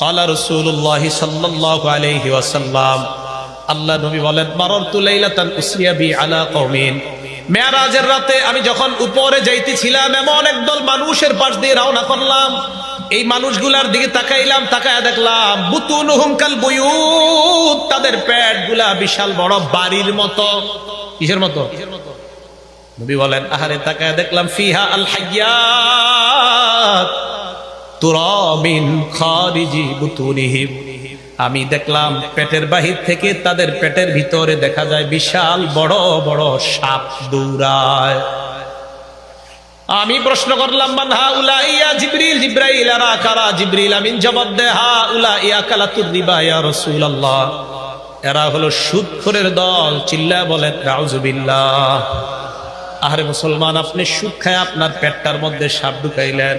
ক্বালা রাসূলুল্লাহ সাল্লাল্লাহু আলাইহি ওয়াসাল্লাম, আল্লাহ নবী বলেন, মারারতু লাইলাতান উসরিয়া বি আলা কওমিন, মেরাজের রাতে আমি যখন উপরে যাইতেছিলাম এমন একদল মানুষের পাশ দিয়ে রওনা করলাম। এই মানুষগুলার দিকে তাকাইলাম, তাকায়া দেখলাম বুতুনুহুম কাল বুয়ুত, তাদের পেটগুলা বিশাল বড় বাড়ির মতো। কিসের মতো? নবী বলেন, আহারে তাকায়া দেখলাম ফিহা আল হাইয়াত তুরা মিন খারিজি বুতুনিহিম, আমি দেখলাম পেটের বাহির থেকে তাদের পেটের ভিতরে দেখা যায় বিশাল বড় বড় সাপ দৌড়ায়। আমি প্রশ্ন করলাম, মান হাউলা ইয়া জিবরিল, জিব্রাইল আরা কারা? জিবরিল আমিন জবাব দেয়, হাউলা ইয়া কালাতুর রিবা ইয়া রাসূলুল্লাহ, এরা হলো সুদখোরের দল। চিল্লায় বলেন নাউযুবিল্লাহ। আরে মুসলমান, আপনি সুদ খায় আপনার পেটটার মধ্যে সাপ ঢুকাইলেন।